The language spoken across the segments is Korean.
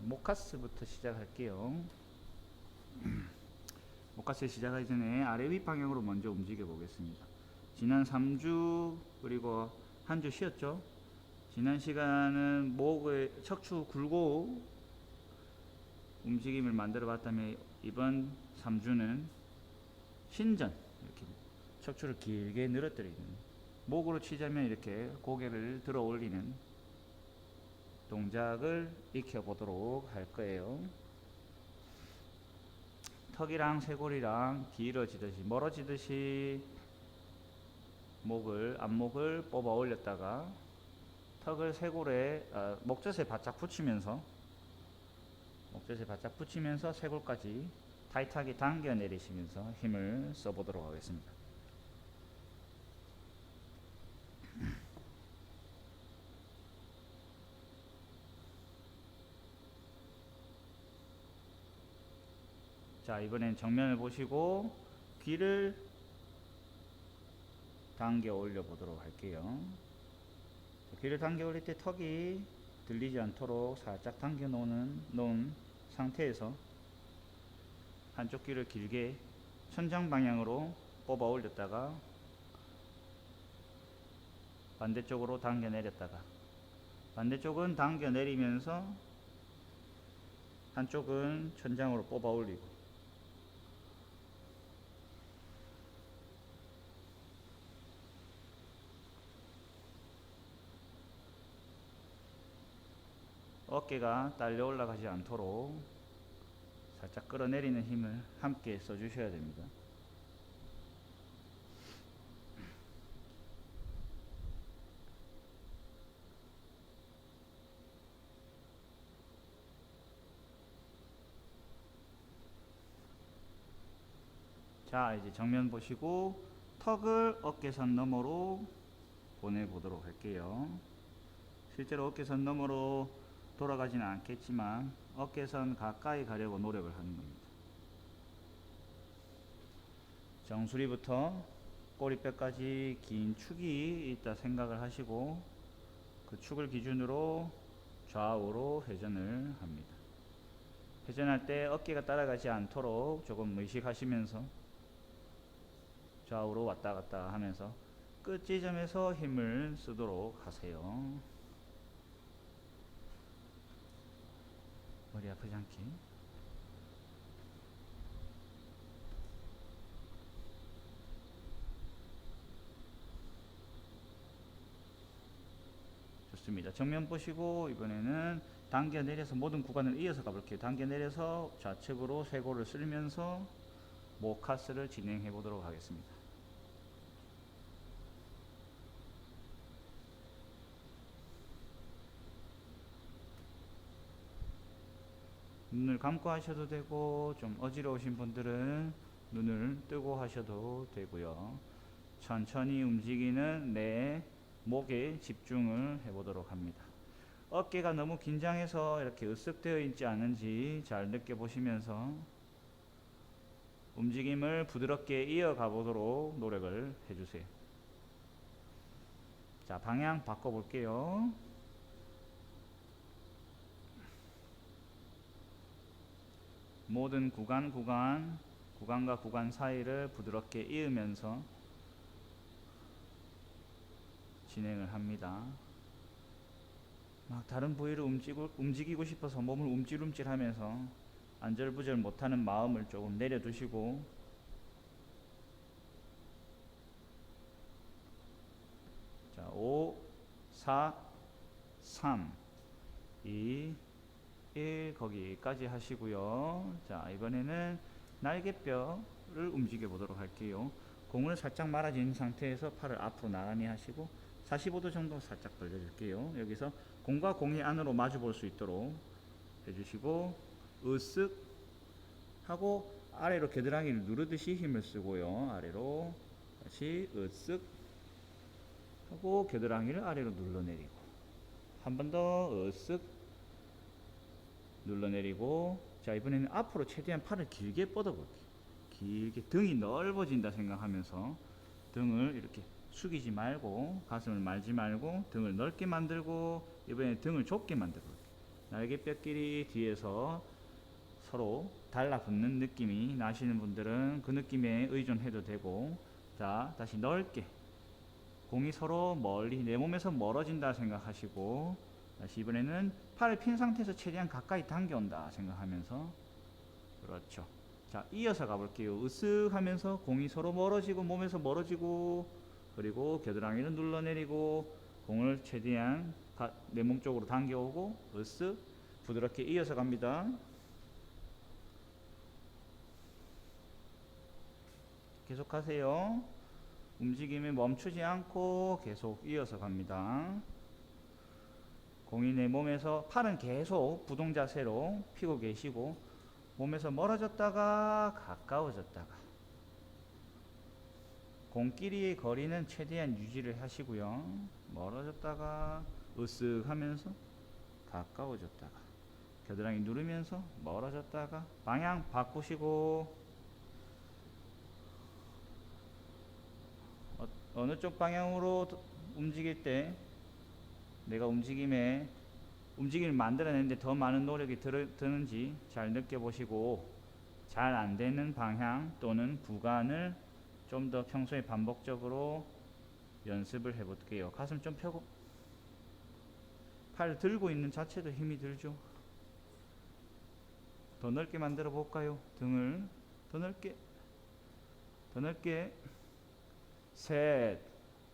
모카스부터 시작할게요. 모카스 시작하기 전에 아래 위 방향으로 먼저 움직여 보겠습니다. 지난 3주 그리고 한 주 쉬었죠. 지난 시간은 목의 척추 굴고 움직임을 만들어 봤다면 이번 3주는 신전, 이렇게 척추를 길게 늘어뜨리는, 목으로 치자면 이렇게 고개를 들어 올리는 동작을 익혀보도록 할 거예요. 턱이랑 쇄골이랑 길어지듯이 멀어지듯이 앞목을 뽑아 올렸다가 턱을 쇄골에 목젖에 바짝 붙이면서 쇄골까지 타이트하게 당겨 내리시면서 힘을 써보도록 하겠습니다. 자, 이번엔 정면을 보시고 귀를 당겨 올려 보도록 할게요. 귀를 당겨 올릴 때 턱이 들리지 않도록 살짝 당겨 놓은 상태에서 한쪽 귀를 길게 천장 방향으로 뽑아 올렸다가 반대쪽으로 당겨 내렸다가 반대쪽은 당겨 내리면서 한쪽은 천장으로 뽑아 올리고 어깨가 딸려 올라가지 않도록 살짝 끌어내리는 힘을 함께 써주셔야 됩니다. 자, 이제 정면 보시고 턱을 어깨선 너머로 보내보도록 할게요. 실제로 어깨선 너머로 돌아가지는 않겠지만 어깨선 가까이 가려고 노력을 하는 겁니다. 정수리부터 꼬리뼈까지 긴 축이 있다 생각을 하시고 그 축을 기준으로 좌우로 회전을 합니다. 회전할 때 어깨가 따라가지 않도록 조금 의식하시면서 좌우로 왔다 갔다 하면서 끝 지점에서 힘을 쓰도록 하세요. 머리 아프지 않게. 좋습니다. 정면 보시고 이번에는 당겨 내려서 모든 구간을 이어서 가볼게요. 당겨 내려서 좌측으로 쇄골을 쓸면서 모카스를 진행해 보도록 하겠습니다. 눈을 감고 하셔도 되고 좀 어지러우신 분들은 눈을 뜨고 하셔도 되고요. 천천히 움직이는 내 목에 집중을 해보도록 합니다. 어깨가 너무 긴장해서 이렇게 으쓱되어 있지 않은지 잘 느껴보시면서 움직임을 부드럽게 이어가 보도록 노력을 해주세요. 자, 방향 바꿔볼게요. 모든 구간과 구간 사이를 부드럽게 이으면서 진행을 합니다. 막 다른 부위를 움직이고 싶어서 몸을 움찔움찔 하면서 안절부절 못하는 마음을 조금 내려두시고 자, 5, 4, 3, 2, 1 거기까지 하시고요. 자, 이번에는 날개뼈를 움직여 보도록 할게요. 공을 살짝 말아진 상태에서 팔을 앞으로 나란히 하시고 45도 정도 살짝 벌려줄게요. 여기서 공과 공이 안으로 마주 볼 수 있도록 해주시고 으쓱 하고 아래로 겨드랑이를 누르듯이 힘을 쓰고요. 아래로 다시 으쓱 하고 겨드랑이를 아래로 눌러내리고 한 번 더 으쓱 눌러내리고 자, 이번에는 앞으로 최대한 팔을 길게 뻗어볼게요. 길게 등이 넓어진다 생각하면서 등을 이렇게 숙이지 말고 가슴을 말지 말고 등을 넓게 만들고 이번에 등을 좁게 만들어 볼게요. 날개뼈끼리 뒤에서 서로 달라붙는 느낌이 나시는 분들은 그 느낌에 의존해도 되고, 자 다시 넓게 공이 서로 멀리 내 몸에서 멀어진다 생각하시고, 다시 이번에는 팔을 핀 상태에서 최대한 가까이 당겨온다 생각하면서, 그렇죠. 자 이어서 가볼게요. 으쓱 하면서 공이 서로 멀어지고 몸에서 멀어지고, 그리고 겨드랑이를 눌러내리고 공을 최대한 내 몸 쪽으로 당겨오고, 으쓱 부드럽게 이어서 갑니다. 계속 하세요. 움직임이 멈추지 않고 계속 이어서 갑니다. 공이 내 몸에서, 팔은 계속 부동 자세로 피고 계시고, 몸에서 멀어졌다가 가까워졌다가, 공끼리의 거리는 최대한 유지를 하시고요. 멀어졌다가 으쓱 하면서 가까워졌다가, 겨드랑이 누르면서 멀어졌다가, 방향 바꾸시고, 어느 쪽 방향으로 움직일 때 내가 움직임을 만들어내는데 더 많은 노력이 드는지 잘 느껴보시고, 잘 안되는 방향 또는 구간을 좀 더 평소에 반복적으로 연습을 해볼게요. 가슴 좀 펴고, 팔 들고 있는 자체도 힘이 들죠. 더 넓게 만들어 볼까요? 등을 더 넓게, 더 넓게. 셋,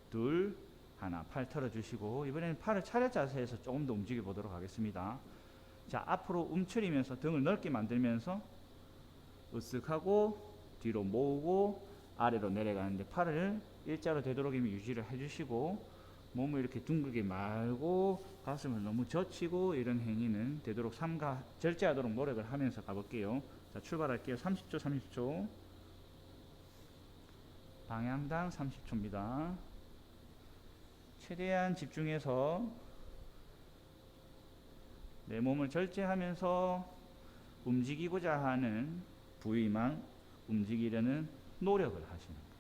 둘, 하나. 팔 털어주시고, 이번에는 팔을 차렷 자세에서 조금 더 움직여 보도록 하겠습니다. 자 앞으로 움츠리면서 등을 넓게 만들면서 으쓱하고 뒤로 모으고 아래로 내려가는데, 팔을 일자로 되도록이면 유지를 해주시고, 몸을 이렇게 둥글게 말고 가슴을 너무 젖히고, 이런 행위는 되도록 절제하도록 노력을 하면서 가볼게요. 자 출발할게요. 30초 30초. 방향당 30초입니다. 최대한 집중해서 내 몸을 절제하면서 움직이고자 하는 부위만 움직이려는 노력을 하시는 거예요.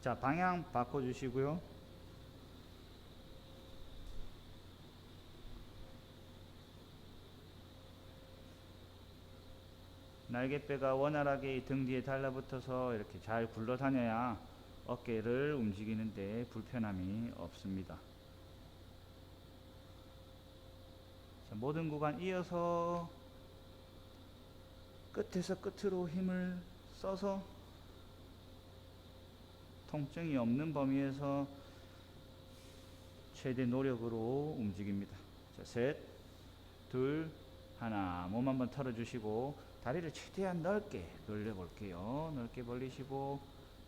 자 방향 바꿔주시고요. 날개뼈가 원활하게 등 뒤에 달라붙어서 이렇게 잘 굴러다녀야 어깨를 움직이는데 불편함이 없습니다. 자, 모든 구간 이어서 끝에서 끝으로 힘을 써서 통증이 없는 범위에서 최대 노력으로 움직입니다. 자, 셋, 둘, 하나. 몸 한번 털어주시고 다리를 최대한 넓게 벌려볼게요. 넓게 벌리시고,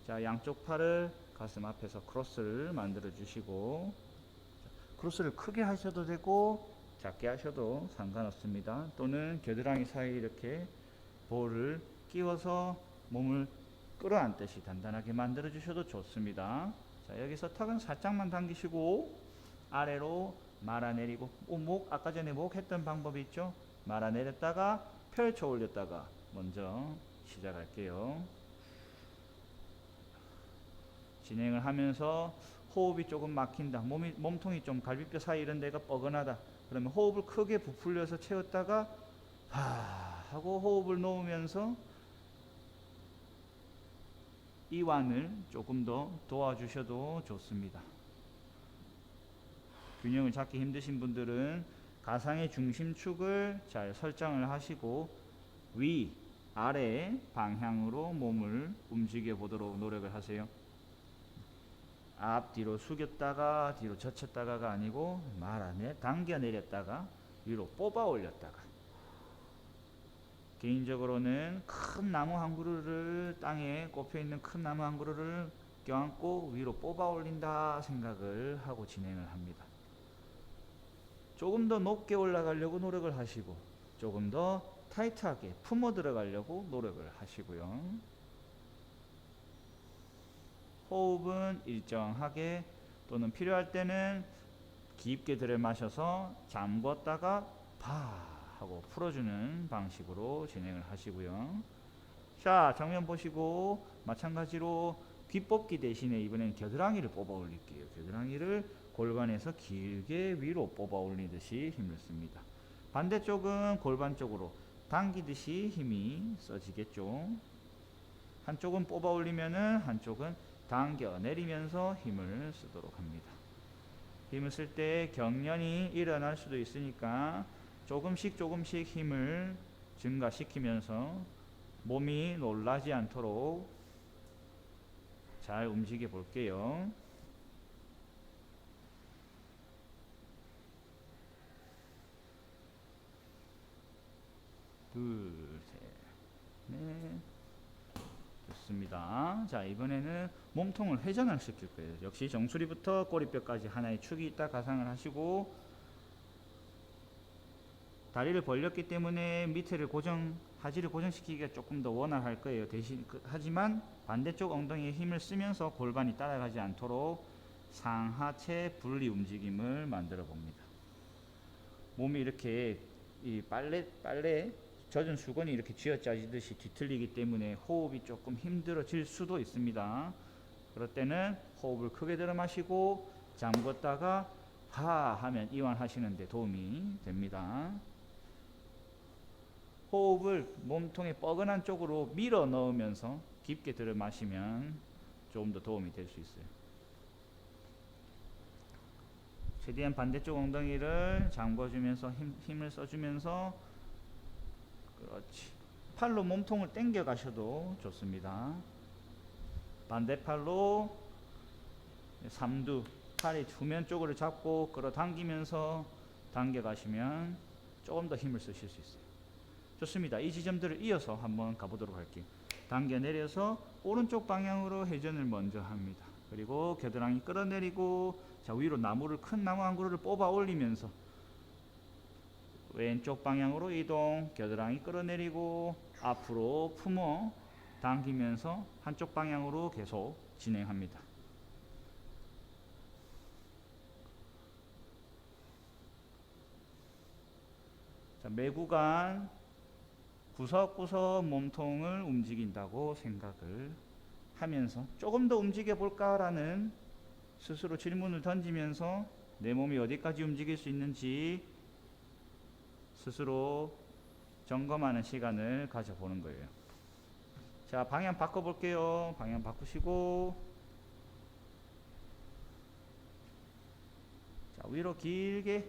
자 양쪽 팔을 가슴 앞에서 크로스를 만들어 주시고, 크로스를 크게 하셔도 되고 작게 하셔도 상관없습니다. 또는 겨드랑이 사이 이렇게 볼을 끼워서 몸을 끌어안듯이 단단하게 만들어 주셔도 좋습니다. 자 여기서 턱은 살짝만 당기시고 아래로 말아내리고, 목 아까 전에 목 했던 방법이 있죠. 말아내렸다가 펼쳐 올렸다가 먼저 시작할게요. 진행을 하면서 호흡이 조금 막힌다, 몸통이 좀 갈비뼈 사이 이런 데가 뻐근하다, 그러면 호흡을 크게 부풀려서 채웠다가 하 하고 호흡을 놓으면서 이완을 조금 더 도와주셔도 좋습니다. 균형을 잡기 힘드신 분들은 가상의 중심축을 잘 설정을 하시고 위, 아래 방향으로 몸을 움직여 보도록 노력을 하세요. 앞뒤로 숙였다가 뒤로 젖혔다가가 아니고 당겨 내렸다가 위로 뽑아 올렸다가. 개인적으로는 큰 나무 한 그루를, 땅에 꼽혀 있는 큰 나무 한 그루를 껴안고 위로 뽑아 올린다 생각을 하고 진행을 합니다. 조금 더 높게 올라가려고 노력을 하시고 조금 더 타이트하게 품어 들어가려고 노력을 하시고요. 호흡은 일정하게, 또는 필요할 때는 깊게 들여 마셔서 잠궜다가 파 하고 풀어주는 방식으로 진행을 하시고요. 자, 정면 보시고 마찬가지로 귀 뽑기 대신에 이번엔 겨드랑이를 뽑아 올릴게요. 겨드랑이를 골반에서 길게 위로 뽑아 올리듯이 힘을 씁니다. 반대쪽은 골반 쪽으로 당기듯이 힘이 써지겠죠. 한쪽은 뽑아 올리면은 한쪽은 당겨 내리면서 힘을 쓰도록 합니다. 힘을 쓸 때 경련이 일어날 수도 있으니까 조금씩 힘을 증가시키면서 몸이 놀라지 않도록 잘 움직여 볼게요. 둘, 셋, 넷. 좋습니다. 자, 이번에는 몸통을 회전을 시킬 거예요. 역시 정수리부터 꼬리뼈까지 하나의 축이 있다 가상을 하시고, 다리를 벌렸기 때문에 밑에를 하지를 고정시키기가 조금 더 원활할 거예요. 하지만 반대쪽 엉덩이에 힘을 쓰면서 골반이 따라가지 않도록 상하체 분리 움직임을 만들어 봅니다. 몸이 이렇게 이 빨래 젖은 수건이 이렇게 쥐어짜지듯이 뒤틀리기 때문에 호흡이 조금 힘들어질 수도 있습니다. 그럴 때는 호흡을 크게 들어 마시고 잠궜다가 하 하면 이완하시는 데 도움이 됩니다. 호흡을 몸통의 뻐근한 쪽으로 밀어 넣으면서 깊게 들어 마시면 조금 더 도움이 될 수 있어요. 최대한 반대쪽 엉덩이를 잠궈주면서 힘을 써주면서, 그렇지. 팔로 몸통을 당겨 가셔도 좋습니다. 반대팔로 삼두, 팔의 후면 쪽을 잡고 끌어당기면서 당겨 가시면 조금 더 힘을 쓰실 수 있어요. 좋습니다. 이 지점들을 이어서 한번 가보도록 할게요. 당겨 내려서 오른쪽 방향으로 회전을 먼저 합니다. 그리고 겨드랑이 끌어내리고, 자, 위로 큰 나무 한 그루를 뽑아 올리면서 왼쪽 방향으로 이동, 겨드랑이 끌어내리고 앞으로 품어 당기면서 한쪽 방향으로 계속 진행합니다. 자, 매 구간 구석구석 몸통을 움직인다고 생각을 하면서 조금 더 움직여 볼까라는 스스로 질문을 던지면서 내 몸이 어디까지 움직일 수 있는지 스스로 점검하는 시간을 가져보는 거예요. 자, 방향 바꿔볼게요. 방향 바꾸시고, 자, 위로 길게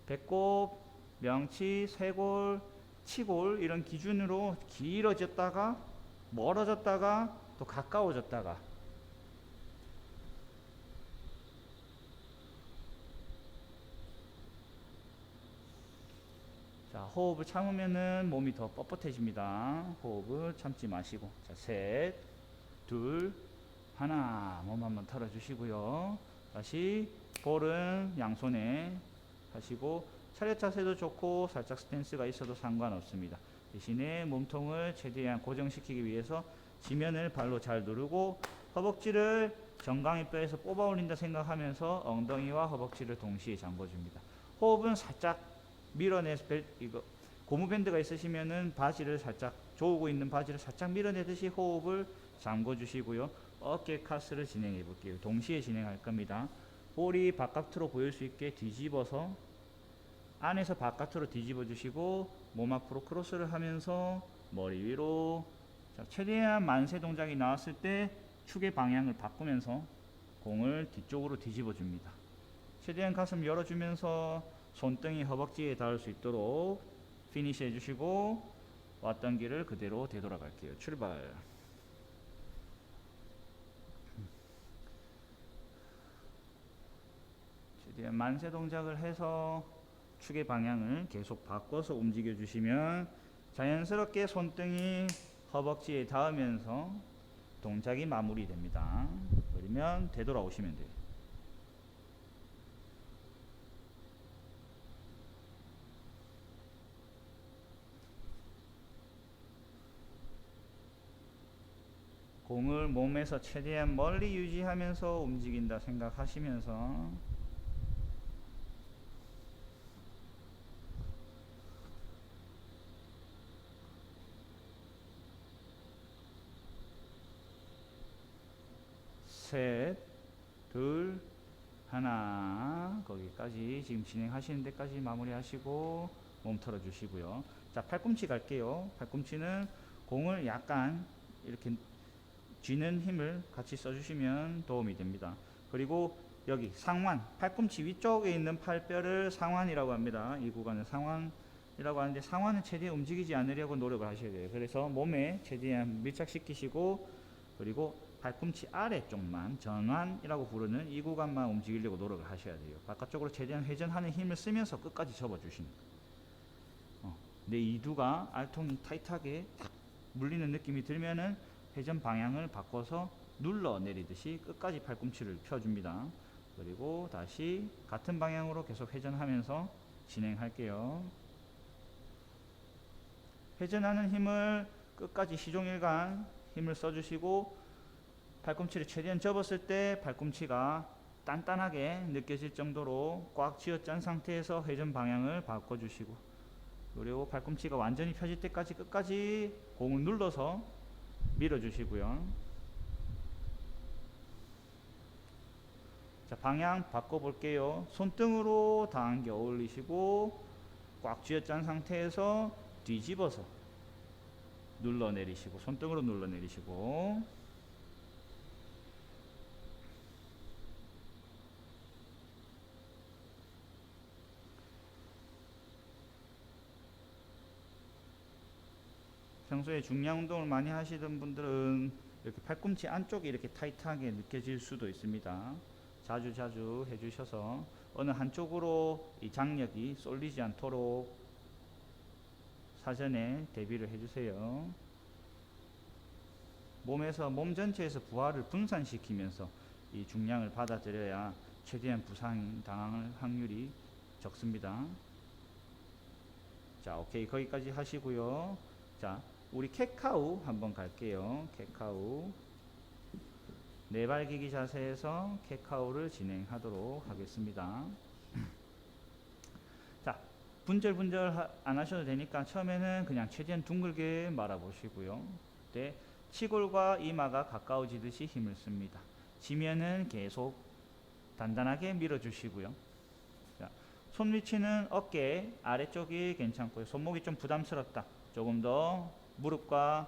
배꼽, 명치, 쇄골, 치골 이런 기준으로 길어졌다가 멀어졌다가 또 가까워졌다가, 자, 호흡을 참으면은 몸이 더 뻣뻣해집니다. 호흡을 참지 마시고, 자, 셋, 둘, 하나. 몸 한번 털어주시고요. 다시 볼은 양손에 하시고, 차렷 자세도 좋고 살짝 스탠스가 있어도 상관없습니다. 대신에 몸통을 최대한 고정시키기 위해서 지면을 발로 잘 누르고 허벅지를 정강이 뼈에서 뽑아 올린다 생각하면서 엉덩이와 허벅지를 동시에 잠궈줍니다. 호흡은 살짝 밀어내서, 고무밴드가 있으시면은 바지를 살짝, 조우고 있는 바지를 살짝 밀어내듯이 호흡을 잠궈주시고요. 어깨 카스를 진행해 볼게요. 동시에 진행할 겁니다. 볼이 바깥으로 보일 수 있게 뒤집어서 안에서 바깥으로 뒤집어 주시고 몸 앞으로 크로스를 하면서 머리 위로, 자, 최대한 만세 동작이 나왔을 때 축의 방향을 바꾸면서 공을 뒤쪽으로 뒤집어 줍니다. 최대한 가슴 열어주면서 손등이 허벅지에 닿을 수 있도록 피니시 해주시고 왔던 길을 그대로 되돌아갈게요. 출발. 최대한 만세 동작을 해서 축의 방향을 계속 바꿔서 움직여 주시면 자연스럽게 손등이 허벅지에 닿으면서 동작이 마무리됩니다. 그러면 되돌아오시면 돼요. 공을 몸에서 최대한 멀리 유지하면서 움직인다 생각하시면서 셋, 둘, 하나. 거기까지 지금 진행하시는 데까지 마무리하시고 몸 털어주시고요. 자, 팔꿈치 갈게요. 팔꿈치는 공을 약간 이렇게 쥐는 힘을 같이 써주시면 도움이 됩니다. 그리고 여기 상완, 팔꿈치 위쪽에 있는 팔뼈를 상완이라고 합니다. 이 구간은 상완이라고 하는데, 상완은 최대한 움직이지 않으려고 노력을 하셔야 돼요. 그래서 몸에 최대한 밀착시키시고, 그리고 팔꿈치 아래쪽만, 전완이라고 부르는 이 구간만 움직이려고 노력을 하셔야 돼요. 바깥쪽으로 최대한 회전하는 힘을 쓰면서 끝까지 접어주시는 거예요. 내 이두가 알통이 타이트하게 탁 물리는 느낌이 들면은 회전 방향을 바꿔서 눌러 내리듯이 끝까지 팔꿈치를 펴줍니다. 그리고 다시 같은 방향으로 계속 회전하면서 진행할게요. 회전하는 힘을 끝까지 시종일관 힘을 써주시고, 팔꿈치를 최대한 접었을 때 팔꿈치가 단단하게 느껴질 정도로 꽉 쥐어짠 상태에서 회전 방향을 바꿔주시고, 그리고 팔꿈치가 완전히 펴질 때까지 끝까지 공을 눌러서 밀어주시고요. 자, 방향 바꿔볼게요. 손등으로 당겨 올리시고 꽉 쥐어짠 상태에서 뒤집어서 눌러 내리시고, 손등으로 눌러 내리시고, 평소에 중량 운동을 많이 하시던 분들은 이렇게 팔꿈치 안쪽이 이렇게 타이트하게 느껴질 수도 있습니다. 자주 해주셔서 어느 한쪽으로 이 장력이 쏠리지 않도록 사전에 대비를 해주세요. 몸 전체에서 부하를 분산시키면서 이 중량을 받아들여야 최대한 부상 당할 확률이 적습니다. 자, 오케이. 거기까지 하시고요. 자, 우리 캣카우 한번 갈게요. 캣카우. 네발기기 자세에서 캣카우를 진행하도록 하겠습니다. 자, 분절분절 안 하셔도 되니까 처음에는 그냥 최대한 둥글게 말아보시고요. 네, 치골과 이마가 가까워지듯이 힘을 씁니다. 지면은 계속 단단하게 밀어주시고요. 자, 손 위치는 어깨 아래쪽이 괜찮고요. 손목이 좀 부담스럽다. 조금 더 무릎과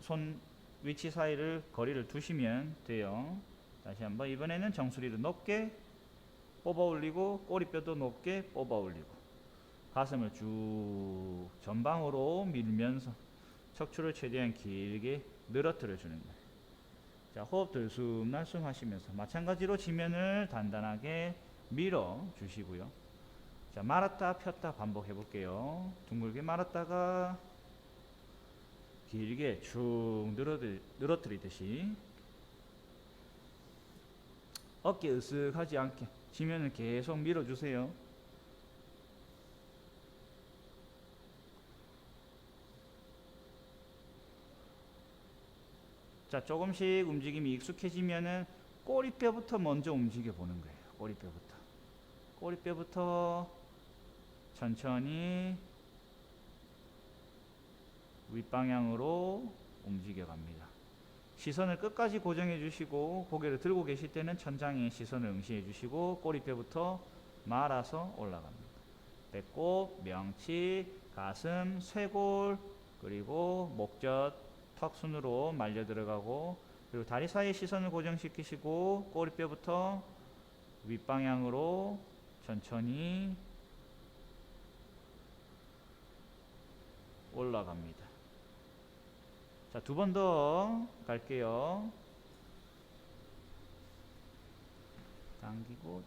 손 위치 사이를 거리를 두시면 돼요. 다시 한번, 이번에는 정수리를 높게 뽑아 올리고 꼬리뼈도 높게 뽑아 올리고 가슴을 쭉 전방으로 밀면서 척추를 최대한 길게 늘어뜨려 주는 거예요. 자, 호흡 들숨날숨 하시면서 마찬가지로 지면을 단단하게 밀어 주시고요. 자, 말았다 폈다 반복해 볼게요. 둥글게 말았다가 길게 쭉 늘어뜨리듯이 어깨 으쓱하지 않게 지면을 계속 밀어주세요. 자, 조금씩 움직임이 익숙해지면은 꼬리뼈부터 먼저 움직여 보는 거예요. 꼬리뼈부터 천천히 윗방향으로 움직여 갑니다. 시선을 끝까지 고정해 주시고, 고개를 들고 계실 때는 천장에 시선을 응시해 주시고, 꼬리뼈부터 말아서 올라갑니다. 배꼽, 명치, 가슴, 쇄골, 그리고 목젖, 턱순으로 말려 들어가고, 그리고 다리 사이에 시선을 고정시키시고 꼬리뼈부터 윗방향으로 천천히 올라갑니다. 자, 두 번 더 갈게요. 당기고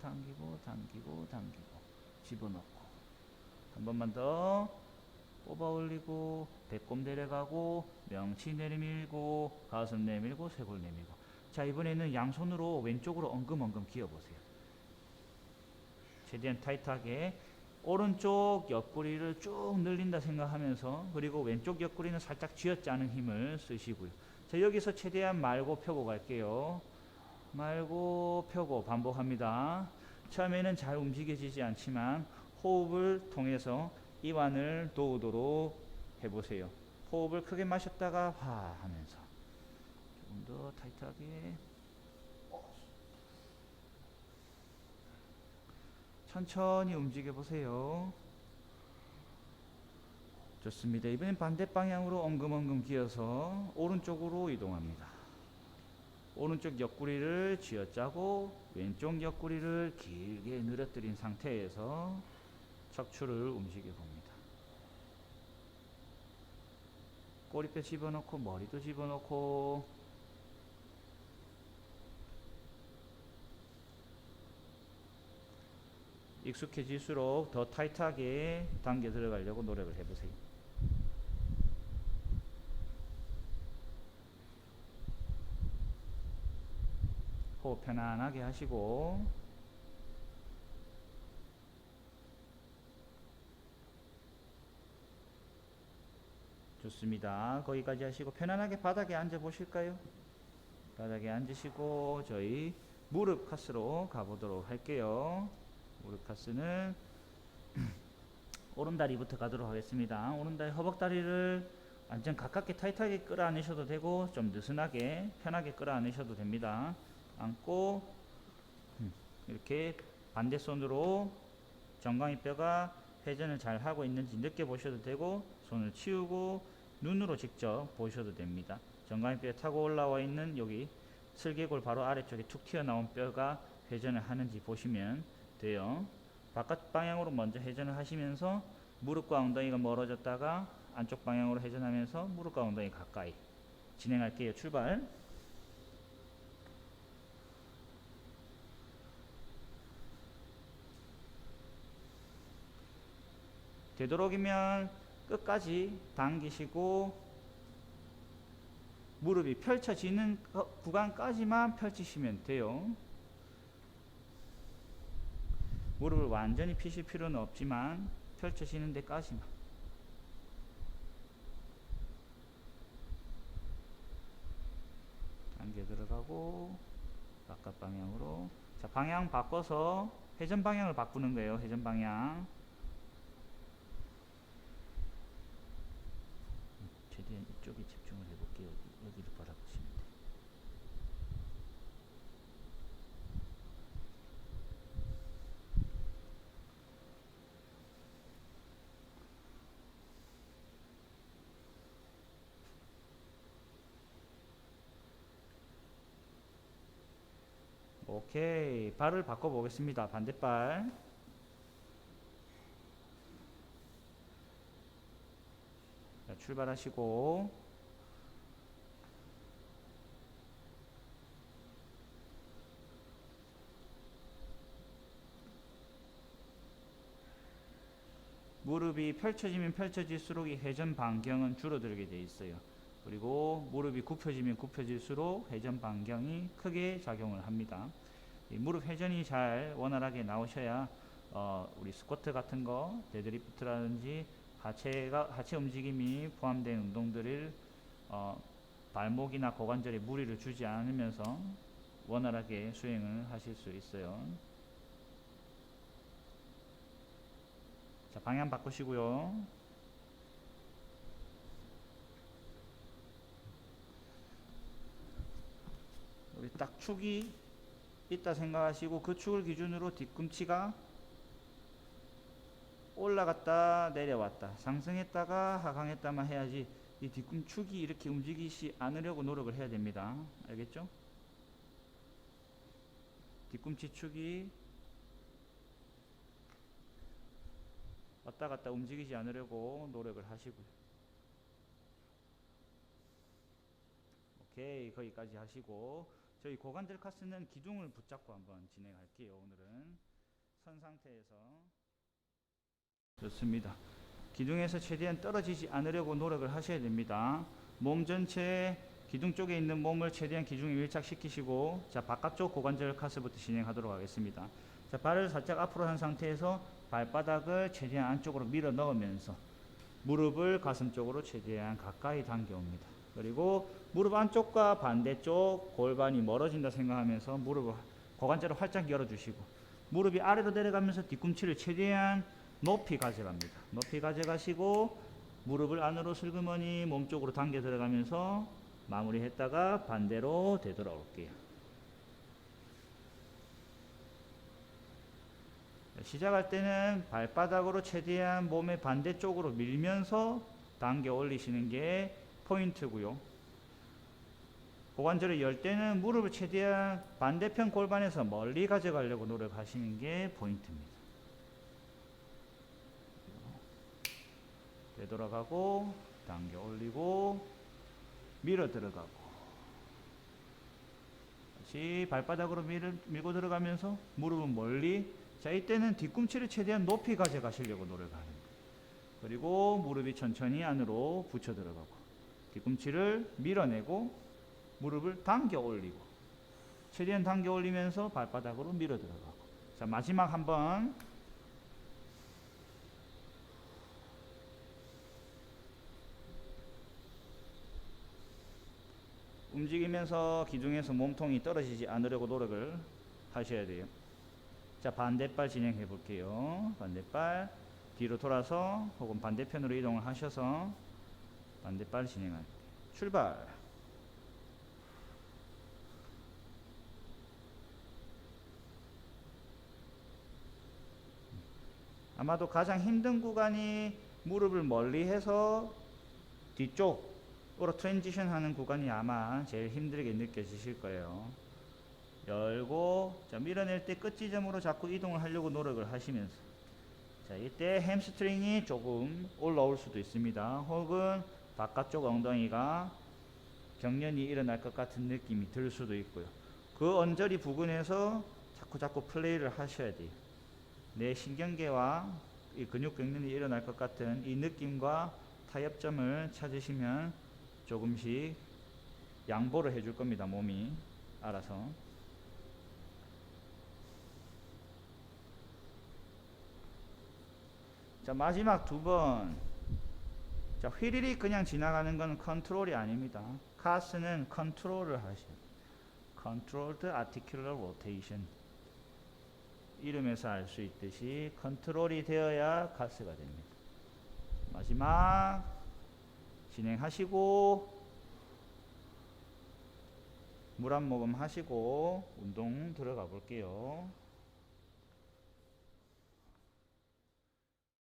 집어넣고, 한 번만 더 뽑아 올리고, 배꼽 내려가고, 명치 내밀고, 가슴 내밀고, 쇄골 내밀고. 자, 이번에는 양손으로 왼쪽으로 엉금엉금 기어보세요. 최대한 타이트하게 오른쪽 옆구리를 쭉 늘린다 생각하면서, 그리고 왼쪽 옆구리는 살짝 쥐어짜는 힘을 쓰시고요. 자, 여기서 최대한 말고 펴고 갈게요. 말고 펴고 반복합니다. 처음에는 잘 움직여지지 않지만 호흡을 통해서 이완을 도우도록 해보세요. 호흡을 크게 마셨다가 하 하면서 조금 더 타이트하게. 천천히 움직여 보세요. 좋습니다. 이번엔 반대 방향으로 엉금엉금 기어서 오른쪽으로 이동합니다. 오른쪽 옆구리를 쥐어짜고 왼쪽 옆구리를 길게 늘어뜨린 상태에서 척추를 움직여 봅니다. 꼬리뼈 집어넣고 머리도 집어넣고 익숙해질수록 더 타이트하게 당겨 들어가려고 노력을 해보세요. 호흡 편안하게 하시고 좋습니다. 거기까지 하시고 편안하게 바닥에 앉아 보실까요? 바닥에 앉으시고 저희 무릎 카스로 가보도록 할게요. 무릎 카스는 오른다리부터 가도록 하겠습니다. 오른다리 허벅다리를 완전 가깝게 타이트하게 끌어안으셔도 되고 좀 느슨하게 편하게 끌어안으셔도 됩니다. 안고 이렇게 반대손으로 정강이 뼈가 회전을 잘 하고 있는지 느껴보셔도 되고 손을 치우고 눈으로 직접 보셔도 됩니다. 정강이 뼈 타고 올라와 있는 여기 슬개골 바로 아래쪽에 툭 튀어나온 뼈가 회전을 하는지 보시면 돼요. 바깥 방향으로 먼저 회전을 하시면서 무릎과 엉덩이가 멀어졌다가 안쪽 방향으로 회전하면서 무릎과 엉덩이 가까이 진행할게요. 출발. 되도록이면 끝까지 당기시고 무릎이 펼쳐지는 구간까지만 펼치시면 돼요. 무릎을 완전히 피실 필요는 없지만 펼쳐지는 데까지만. 당겨 들어가고 바깥 방향으로. 자, 방향 바꿔서 회전 방향을 바꾸는 거예요. 회전 방향. 최대한 이쪽에 집중을 해볼게요. 여기를 바라보시면 돼요. 오케이. 발을 바꿔 보겠습니다. 반대발. 자, 출발하시고 무릎이 펼쳐지면 펼쳐질수록 이 회전 반경은 줄어들게 되어 있어요. 그리고 무릎이 굽혀지면 굽혀질수록 회전 반경이 크게 작용을 합니다. 이 무릎 회전이 잘 원활하게 나오셔야 우리 스쿼트 같은 거, 데드리프트라든지 하체 움직임이 포함된 운동들을 발목이나 고관절에 무리를 주지 않으면서 원활하게 수행을 하실 수 있어요. 자, 방향 바꾸시고요. 우리 딱 축이 있다 생각하시고 그 축을 기준으로 뒤꿈치가 올라갔다 내려왔다 상승했다가 하강했다만 해야지 이 뒤꿈축이 이렇게 움직이지 않으려고 노력을 해야 됩니다. 알겠죠? 뒤꿈치 축이 왔다 갔다 움직이지 않으려고 노력을 하시고요. 오케이, 거기까지 하시고 저희 고관절 카스는 기둥을 붙잡고 한번 진행할게요. 오늘은 선 상태에서. 좋습니다. 기둥에서 최대한 떨어지지 않으려고 노력을 하셔야 됩니다. 몸 전체 기둥 쪽에 있는 몸을 최대한 기둥에 밀착시키시고 자, 바깥쪽 고관절 카스부터 진행하도록 하겠습니다. 자, 발을 살짝 앞으로 한 상태에서 발바닥을 최대한 안쪽으로 밀어 넣으면서 무릎을 가슴 쪽으로 최대한 가까이 당겨옵니다. 그리고 무릎 안쪽과 반대쪽 골반이 멀어진다 생각하면서 무릎을 고관절을 활짝 열어주시고 무릎이 아래로 내려가면서 뒤꿈치를 최대한 높이 가져갑니다. 높이 가져가시고 무릎을 안으로 슬그머니 몸쪽으로 당겨 들어가면서 마무리했다가 반대로 되돌아올게요. 시작할 때는 발바닥으로 최대한 몸의 반대쪽으로 밀면서 당겨 올리시는 게 포인트고요. 고관절을 열 때는 무릎을 최대한 반대편 골반에서 멀리 가져가려고 노력하시는 게 포인트입니다. 되돌아가고 당겨 올리고 밀어 들어가고 다시 발바닥으로 밀고 들어가면서 무릎은 멀리. 자, 이때는 뒤꿈치를 최대한 높이 가져가시려고 노력하는 거예요. 그리고 무릎이 천천히 안으로 붙여 들어가고 뒤꿈치를 밀어내고 무릎을 당겨 올리고 최대한 당겨 올리면서 발바닥으로 밀어 들어가고. 자, 마지막 한번. 움직이면서 기둥에서 몸통이 떨어지지 않으려고 노력을 하셔야 돼요. 자, 반대발 진행해 볼게요. 반대발 뒤로 돌아서 혹은 반대편으로 이동을 하셔서 반대발 진행할게요. 출발. 아마도 가장 힘든 구간이 무릎을 멀리해서 뒤쪽으로 트랜지션 하는 구간이 아마 제일 힘들게 느껴지실 거예요. 열고, 자, 밀어낼 때 끝 지점으로 자꾸 이동을 하려고 노력을 하시면서, 자, 이때 햄스트링이 조금 올라올 수도 있습니다. 혹은 바깥쪽 엉덩이가 경련이 일어날 것 같은 느낌이 들 수도 있고요. 그 언저리 부근에서 자꾸 플레이를 하셔야 돼요. 내 신경계와 이 근육 경련이 일어날 것 같은 이 느낌과 타협점을 찾으시면 조금씩 양보를 해줄 겁니다. 몸이 알아서. 자, 마지막 두 번. 자, 휘리릭 그냥 지나가는 건 컨트롤이 아닙니다. 카스는 컨트롤을 하셔요. Controlled Articular Rotation. 이름에서 알 수 있듯이 컨트롤이 되어야 카스가 됩니다. 마지막 진행하시고 물 한 모금 하시고 운동 들어가 볼게요.